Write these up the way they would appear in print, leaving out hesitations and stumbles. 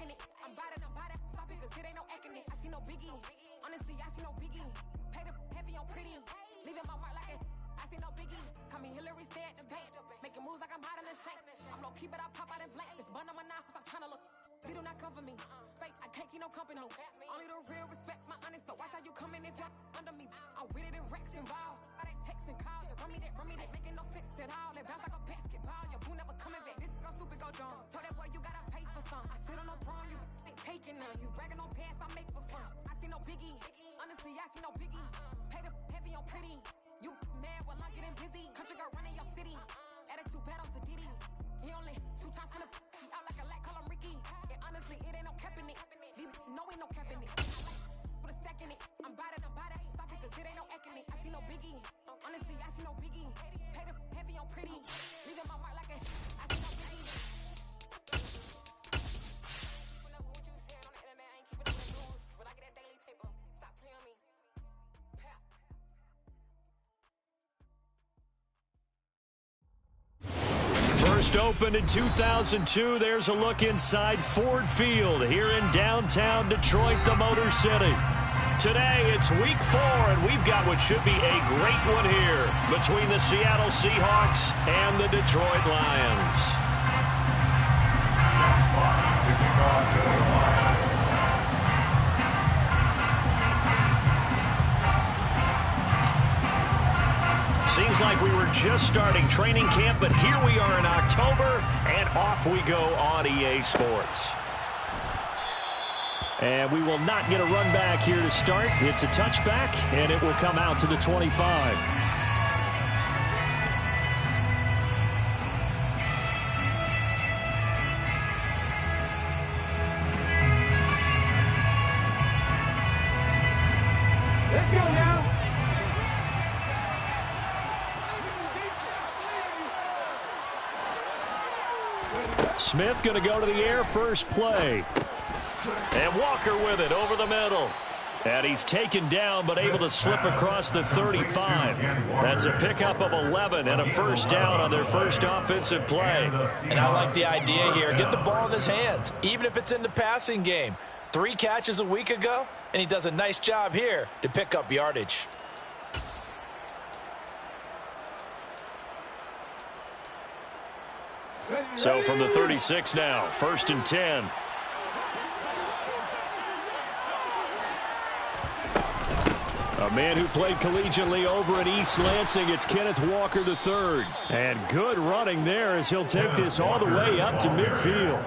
stacking it. I'm body, stop it, cause it ain't no acting it. I see no biggie. Honestly, I see no biggie. Pay the heavy on pretty. Leaving my mark like it. I see no biggie. Call me Hillary, stay at the bank. Making moves like I'm hot in the shank. I'm low key, but I pop out in black. It's bun on my knife, stop trying to look. They do not come for me. Fake, I can't keep no company. Only the real respect my honest. So watch how you come in if you're under me. I'm with it in Rex involved. I they text and call. Just run me that, making no sense at all. They bounce like a basketball. Your boo never coming back. This go stupid, go dumb. Told that boy you gotta pay for some. I sit on no throne, you ain't taking none. You bragging on past, I make for fun. I see no biggie. Honestly, I see no biggie. Pay the heavy on pretty. You mad while I'm getting busy. Country girl running your city. Attitude bad on Sadidi. He only 2 times from the he out like a lack, call him Ricky. And honestly, it ain't no cap in it. These no ain't no cap in it. Put a stack in it. I'm body, stop it, cause it ain't no acting it. I see no biggie. Honestly, I see no biggie. Pay the heavy on pretty. Leaving my mark like a I see no biggie. What you said on the internet, I ain't keeping up with the news. But I get that daily paper. Stop playing on me. Pap. First opened in 2002, there's a look inside Ford Field here in downtown Detroit, the Motor City. Today, it's week 4, and we've got what should be a great one here between the Seattle Seahawks and the Detroit Lions. Seems like we were just starting training camp, but here we are in October, and off we go on EA Sports. And we will not get a run back here to start. It's a touchback, and it will come out to the 25. Let's go now. Smith going to go to the air first play. And Walker with it over the middle. And he's taken down but able to slip across the 35. That's a pickup of 11 and a first down on their first offensive play. And I like the idea here. Get the ball in his hands, even if it's in the passing game. 3 catches a week ago, and he does a nice job here to pick up yardage. So from the 36 now, 1st and 10. A man who played collegiately over at East Lansing, it's Kenneth Walker III. And good running there as he'll take this all the way up to midfield.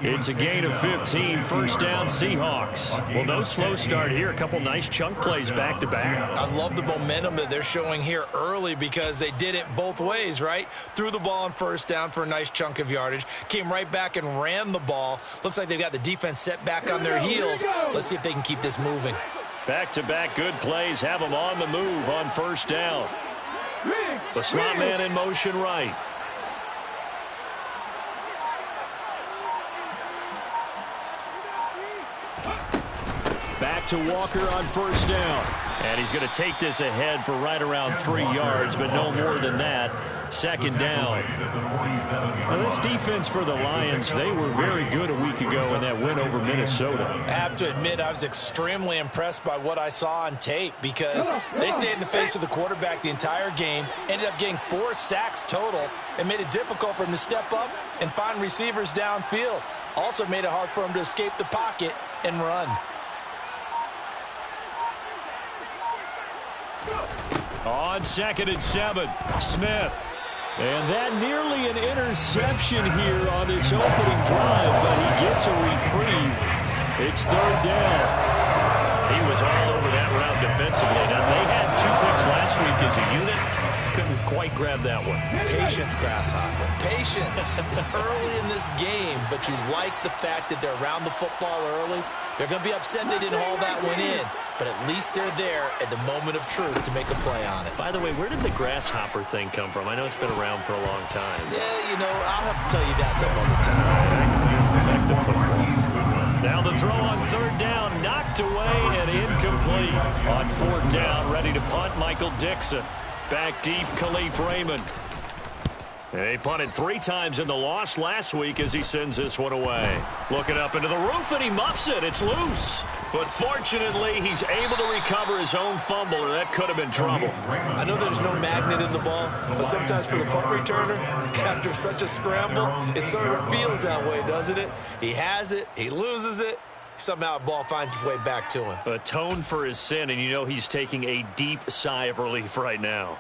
It's a gain of 15, first down Seahawks. Well, no slow start here. A couple nice chunk plays back-to-back. I love the momentum that they're showing here early because they did it both ways, right? Threw the ball on first down for a nice chunk of yardage. Came right back and ran the ball. Looks like they've got the defense set back on their heels. Let's see if they can keep this moving. Back-to-back good plays have them on the move on first down. The slot man in motion right. Back to Walker on first down. And he's going to take this ahead for right around 3 yards, but no more than that. Second down. Now, this defense for the Lions, they were very good a week ago in that win over Minnesota. I have to admit, I was extremely impressed by what I saw on tape because they stayed in the face of the quarterback the entire game, ended up getting 4 sacks total, and made it difficult for him to step up and find receivers downfield. Also made it hard for him to escape the pocket and run. On 2nd and 7, Smith. And that nearly an interception here on this opening drive, but he gets a reprieve. It's 3rd down. He was all over that route defensively. Now, they had 2 picks last week as a unit. Couldn't quite grab that one. Patience, Grasshopper. Patience. It's early in this game, but you like the fact that they're around the football early. They're going to be upset they didn't haul that one in, but at least they're there at the moment of truth to make a play on it. By the way, where did the grasshopper thing come from? I know it's been around for a long time. Yeah, you know, I'll have to tell you that some other time. Back to football. Now the throw on 3rd down, knocked away and incomplete. On 4th down, ready to punt, Michael Dixon. Back deep, Khalif Raymond. He punted 3 times in the loss last week as he sends this one away. Looking up into the roof, and he muffs it. It's loose. But fortunately, he's able to recover his own fumble, or that could have been trouble. I know there's no magnet in the ball, but sometimes for the punt returner, after such a scramble, it sort of feels that way, doesn't it? He has it, he loses it, somehow the ball finds its way back to him. Atone for his sin, and you know he's taking a deep sigh of relief right now.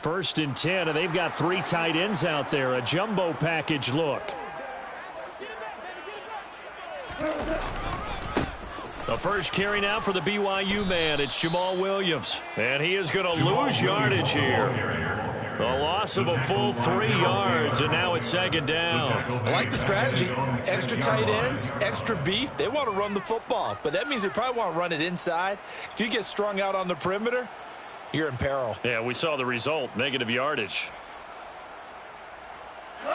First and 10, and they've got 3 tight ends out there. A jumbo package look. The first carry now for the BYU man. It's Jamal Williams. And he is going to lose yardage here. A loss of a full 3 yards, and now it's 2nd down. I like the strategy. Extra tight ends, extra beef. They want to run the football, but that means they probably want to run it inside. If you get strung out on the perimeter, you're in peril. Yeah, we saw the result, negative yardage.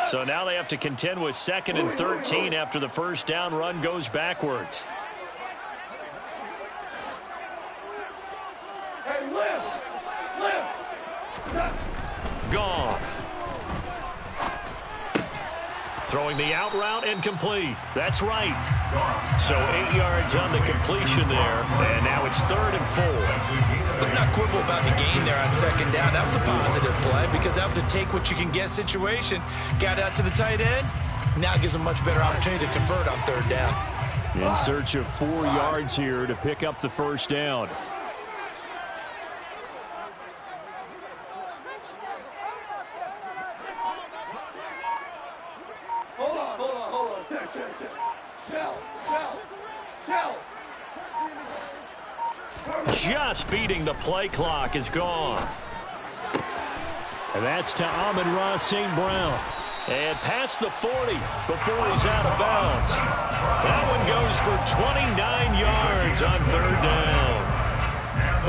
So now they have to contend with 2nd and 13 after the first down run goes backwards. Hey, lift! Goff. Throwing the out route and complete. That's right. So 8 yards on the completion there, and now it's 3rd and 4. Let's not quibble about the gain there on 2nd down. That was a positive play because that was a take-what-you-can-get situation. Got out to the tight end. Now gives a much better opportunity to convert on 3rd down. In search of 4 yards here to pick up the first down. Hold on. Check. Shell. Just beating the play clock is gone. And that's to Amon-Ra St. Brown. And past the 40 before he's out of bounds. That one goes for 29 yards on 3rd down.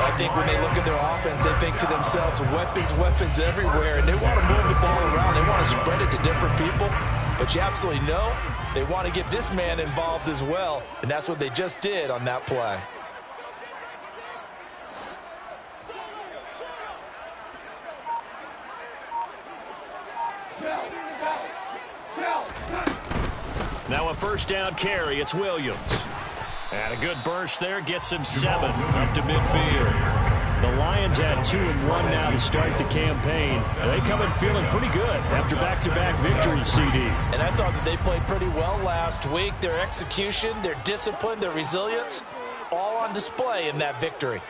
I think when they look at their offense, they think to themselves, weapons everywhere, and they want to move the ball around. They want to spread it to different people. But you absolutely know they want to get this man involved as well, and that's what they just did on that play. Now a first down carry. It's Williams. And a good burst there gets him 7 up to midfield. The Lions had 2-1 now to start the campaign. They come in feeling pretty good after back-to-back victories, CD. And I thought that they played pretty well last week. Their execution, their discipline, their resilience, all on display in that victory.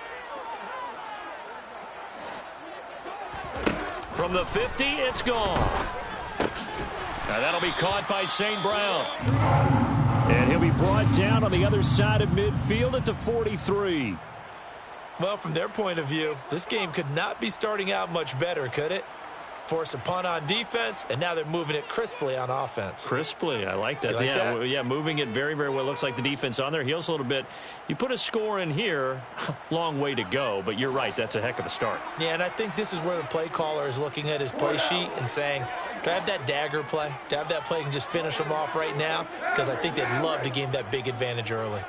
From the 50, it's gone. Now that'll be caught by St. Brown. And he'll be brought down on the other side of midfield at the 43. Well, from their point of view, this game could not be starting out much better, could it? Force a punt on defense, and now they're moving it crisply on offense. Crisply, I like that. You like that? Yeah, moving it very, very well. Looks like the defense on their heels a little bit. You put a score in here, long way to go, but you're right, that's a heck of a start. Yeah, and I think this is where the play caller is looking at his play sheet and saying, do I have that dagger play? Do I have that play and just finish them off right now? Because I think they'd love to gain that big advantage early.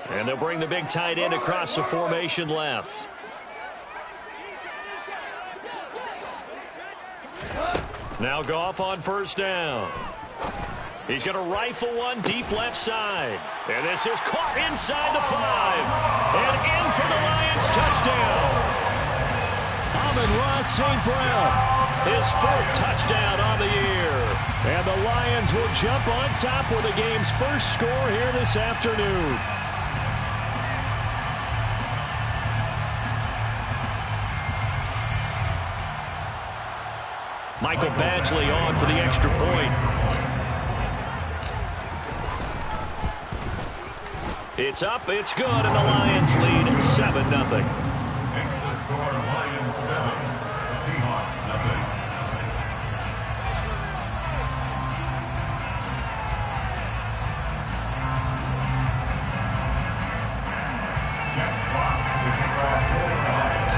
And they'll bring the big tight end across the formation left. Now Goff on first down. He's going to rifle one deep left side. And this is caught inside the 5. And in for the Lions touchdown. Amon-Ra St. Brown, his 4th touchdown on the year. And the Lions will jump on top with the game's first score here this afternoon. Michael Badgley on for the extra point. It's up, it's good, and the Lions lead 7-0. Next to score, Lions 7, Seahawks nothing. Jeff Fox to kick off for the Lions.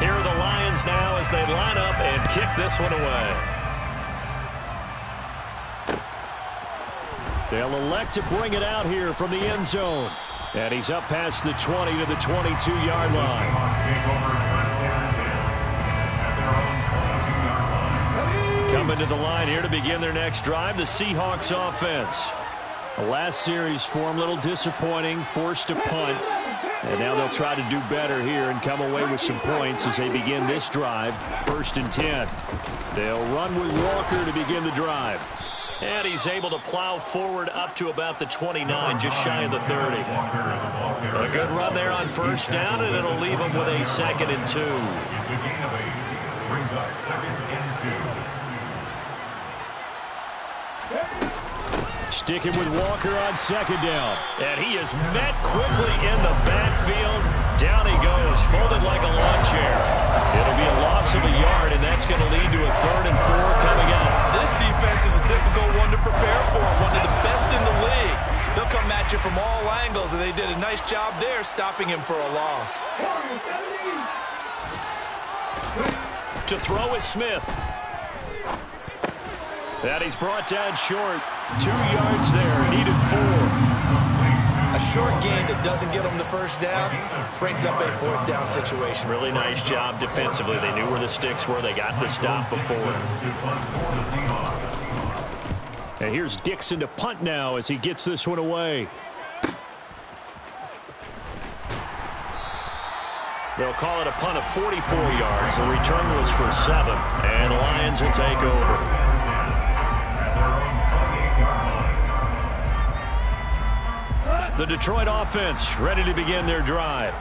Here are the Lions now as they line up and kick this one away. They'll elect to bring it out here from the end zone. And he's up past the 20 to the 22-yard line. Seahawks take over first and 10 at their own 22-yard line. Coming to the line here to begin their next drive, the Seahawks offense. The last series for them, a little disappointing, forced to punt. And now they'll try to do better here and come away with some points as they begin this drive, 1st and 10. They'll run with Walker to begin the drive. And he's able to plow forward up to about the 29, just shy of the 30. A good run there on first down, and it'll leave him with a 2nd and 2. It's a gain of 8. Brings up 2nd and 2. Sticking with Walker on 2nd down. And he is met quickly in the backfield. Down he goes, folded like a lawn chair. It'll be a loss of a yard, and that's going to lead to a 3rd and 4 coming up. This defense is a difficult one to prepare for, one of the best in the league. They'll come at you from all angles, and they did a nice job there stopping him for a loss. To throw is Smith. That he's brought down short. 2 yards there, needed 4. A short gain that doesn't get them the first down brings up a 4th down situation. Really nice job defensively. They knew where the sticks were. They got the stop before. And here's Dixon to punt now as he gets this one away. They'll call it a punt of 44 yards. The return was for 7. And the Lions will take over. The Detroit offense ready to begin their drive.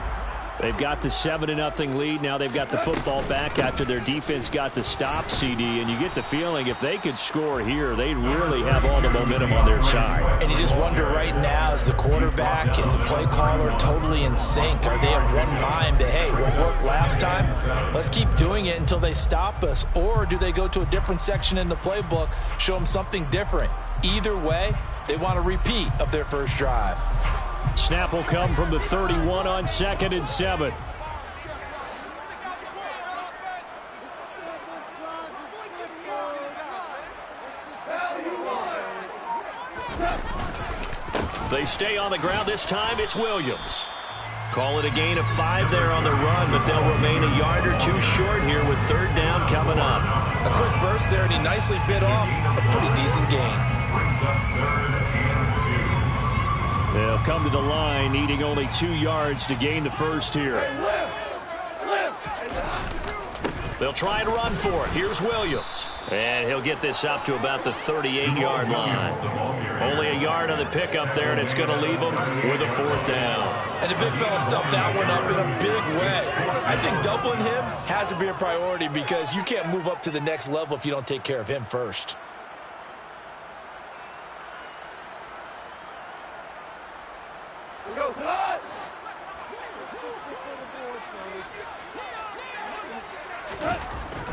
They've got the 7-0 lead. Now they've got the football back after their defense got the stop, CD. And you get the feeling if they could score here, they'd really have all the momentum on their side. And you just wonder right now, is the quarterback and the play caller totally in sync? Are they of one mind that, hey, what worked last time? Let's keep doing it until they stop us. Or do they go to a different section in the playbook, show them something different? Either way, they want a repeat of their first drive. Snap will come from the 31 on 2nd and 7. They stay on the ground. This time it's Williams. Call it a gain of 5 there on the run, but they'll remain a yard or 2 short here with 3rd down coming up. A quick burst there, and he nicely bit off a pretty decent gain. Brings up 3rd and 2. They'll come to the line, needing only 2 yards to gain the first here. They'll try and run for it. Here's Williams. And he'll get this up to about the 38-yard line. Only a yard on the pickup there, and it's going to leave him with a 4th down. And the big fella stuffed that one up in a big way. I think doubling him has to be a priority because you can't move up to the next level if you don't take care of him first.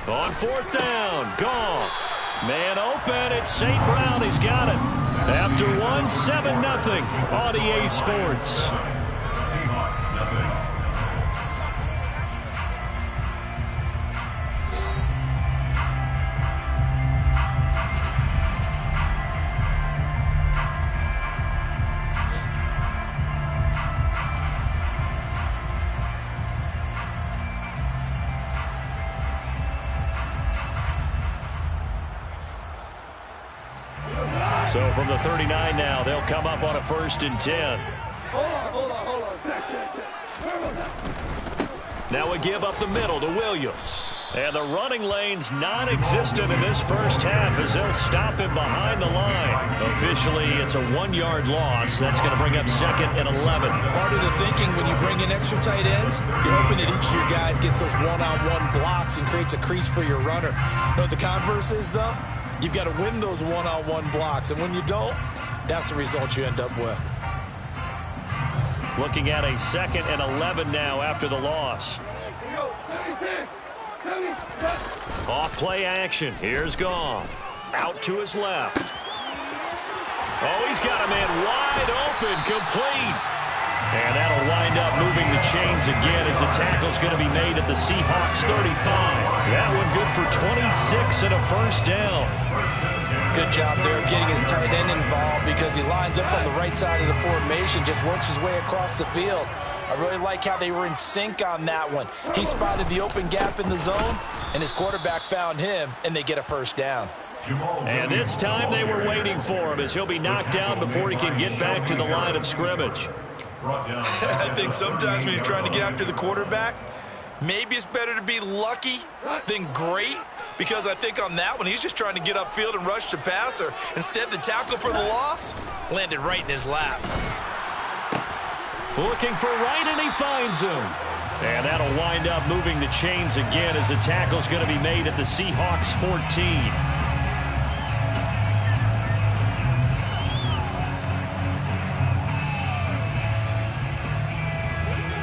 On 4th down, Goff. Man open, it's St. Brown. He's got it. After 1, 7-0 on EA Sports. Seahawks nothing. So from the 39 now, they'll come up on a 1st and 10. Hold on. Check. Now we give up the middle to Williams. And the running lane's non-existent in this first half as they'll stop him behind the line. Officially, it's a 1-yard loss. That's going to bring up 2nd and 11. Part of the thinking when you bring in extra tight ends, you're hoping that each of your guys gets those one-on-one blocks and creates a crease for your runner. You know what the converse is, though? You've got to win those one-on-one blocks, and when you don't, that's the result you end up with. Looking at a 2nd and 11 now after the loss. Off play action. Here's Goff. Out to his left. Oh, he's got a man wide open, complete. And that'll wind up moving the chains again as the tackle's going to be made at the Seahawks 35. That one good for 26 and a 1st down. Good job there of getting his tight end involved because he lines up on the right side of the formation, just works his way across the field. I really like how they were in sync on that one. He spotted the open gap in the zone, and his quarterback found him, and they get a first down. And this time they were waiting for him as he'll be knocked down before he can get back to the line of scrimmage. I think sometimes when you're trying to get after the quarterback, maybe it's better to be lucky than great, because I think on that one, he's just trying to get upfield and rush the passer. Instead, the tackle for the loss landed right in his lap. Looking for right, and he finds him. And that'll wind up moving the chains again as the tackle's going to be made at the Seahawks 14.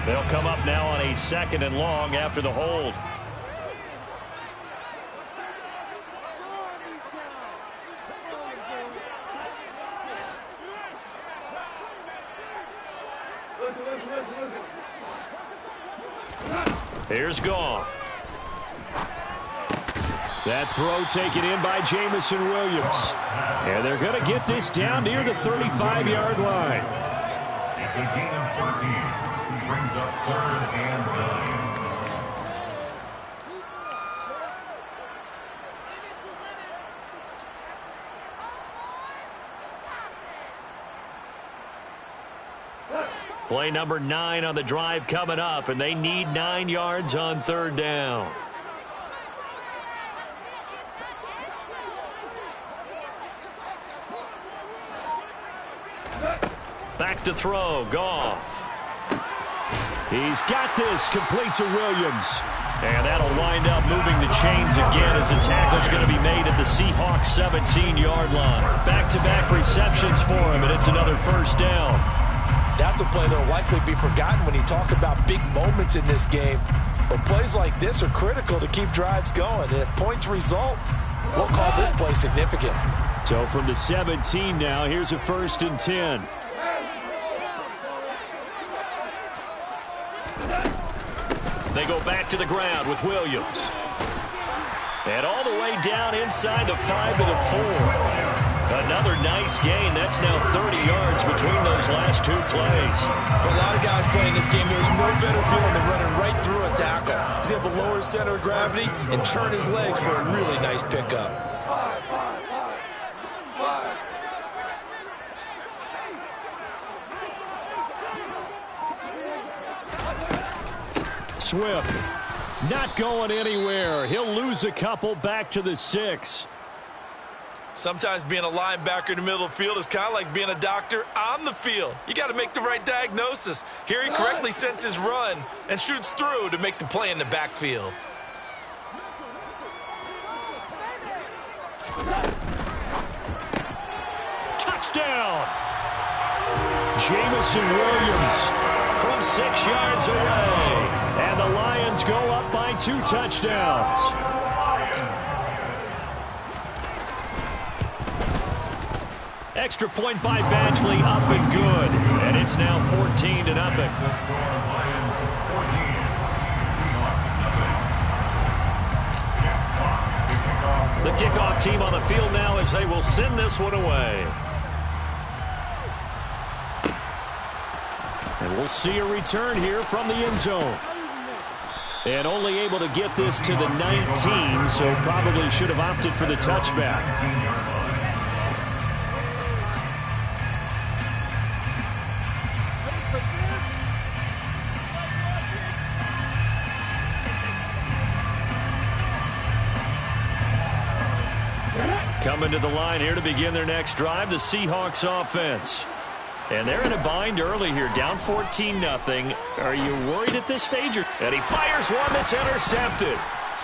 They'll come up now on a 2nd and long after the hold. Here's Goff. That throw taken in by Jameson Williams. And they're going to get this down near the 35-yard line. It's a gain of 13. Brings up 3rd and 9. Play number 9 on the drive coming up, and they need 9 yards on 3rd down. Back to throw, Goff. He's got this, complete to Williams. And that'll wind up moving the chains again as the tackle's going to be made at the Seahawks 17-yard line. Back-to-back receptions for him, and it's another first down. That's a play that will likely be forgotten when you talk about big moments in this game. But plays like this are critical to keep drives going. And if points result, we'll call this play significant. So from the 17 now, here's a 1st and 10. They go back to the ground with Williams. And all the way down inside the 5 to the 4. Another nice gain. That's now 30 yards between those last 2 plays. For a lot of guys playing this game, there's no better feeling than running right through a tackle. He's able to lower his center of gravity and turn his legs for a really nice pickup. Swift not going anywhere. He'll lose a couple back to the 6. Sometimes being a linebacker in the middle of the field is kind of like being a doctor on the field. You got to make the right diagnosis. Here he correctly sends his run and shoots through to make the play in the backfield. Touchdown! Jameson Williams from 6 yards away. And the Lions go up by 2 touchdowns. Extra point by Badgley, up and good. And it's now 14-0. The kickoff team on the field now as they will send this one away. And we'll see a return here from the end zone. And only able to get this to the 19, so probably should have opted for the touchback. Coming to the line here to begin their next drive, the Seahawks offense. And they're in a bind early here, down 14-0. Are you worried at this stage? And he fires one that's intercepted.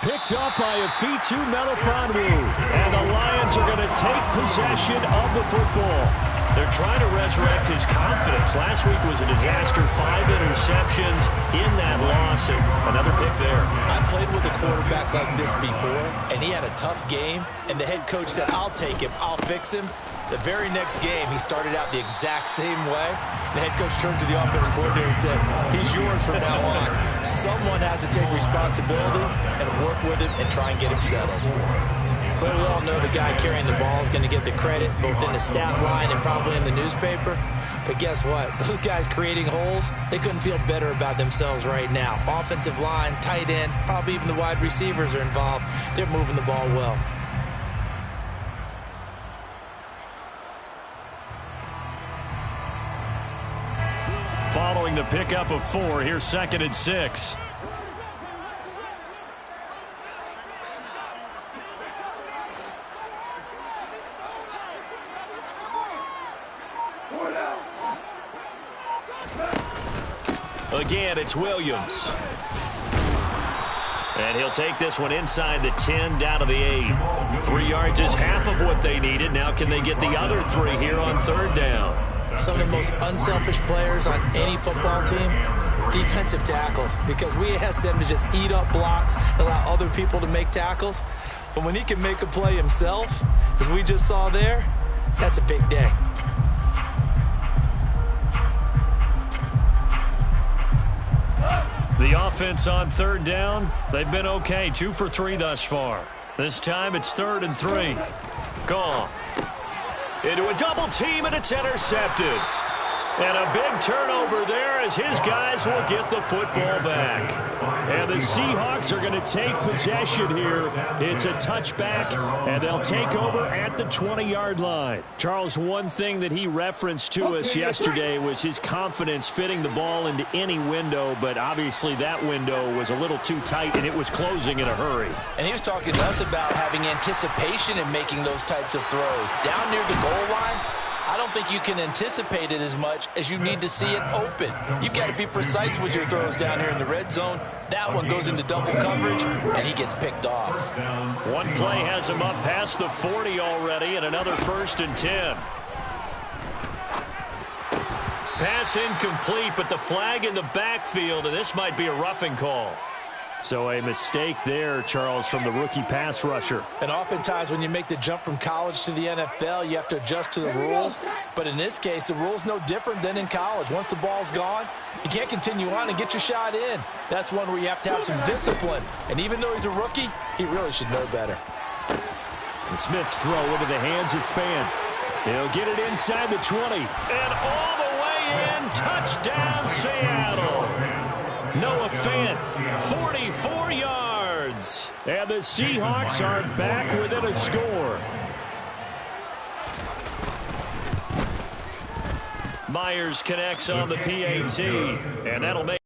Picked up by Afitu Melifonwu. And the Lions are going to take possession of the football. They're trying to resurrect his confidence. Last week was a disaster, 5 interceptions in that loss. And another pick there. I played with a quarterback like this before, and he had a tough game. And the head coach said, I'll take him, I'll fix him. The very next game, he started out the exact same way. The head coach turned to the offensive coordinator and said, he's yours from now on. Someone has to take responsibility and work with him and try and get him settled. But we all know the guy carrying the ball is going to get the credit, both in the stat line and probably in the newspaper. But guess what? Those guys creating holes, they couldn't feel better about themselves right now. Offensive line, tight end, probably even the wide receivers are involved. They're moving the ball well. Following the pickup of 4, here's 2nd and 6. Again, it's Williams. And he'll take this one inside the 10, down to the 8. 3 yards is half of what they needed. Now can they get the other 3 here on 3rd down? Some of the most unselfish players on any football team, defensive tackles, because we ask them to just eat up blocks, allow other people to make tackles. But when he can make a play himself, as we just saw there, that's a big day. The offense on 3rd down, they've been okay, 2 for 3 thus far. This time it's 3rd and 3. Gone. Into a double team, and it's intercepted. And a big turnover there as his guys will get the football back. And the Seahawks are going to take possession here. It's a touchback, and they'll take over at the 20-yard line. Charles, one thing that he referenced to us yesterday was his confidence fitting the ball into any window, but obviously that window was a little too tight, and it was closing in a hurry. And he was talking to us about having anticipation in making those types of throws. Down near the goal line, I don't think you can anticipate it as much as you need to see it open. You've got to be precise with your throws down here in the red zone. That one goes into double coverage, and he gets picked off. One play has him up past the 40 already, and another 1st and 10. Pass incomplete, but the flag in the backfield, and this might be a roughing call. So a mistake there, Charles, from the rookie pass rusher. And oftentimes when you make the jump from college to the NFL, you have to adjust to the rules. But in this case, the rule's no different than in college. Once the ball's gone, you can't continue on and get your shot in. That's one where you have to have some discipline. And even though he's a rookie, he really should know better. And Smith's throw into the hands of Fant. He'll get it inside the 20. And all the way in, touchdown Seattle. Noah Fant, 44 yards. And the Seahawks are back within a score. Myers connects on the PAT, and that'll make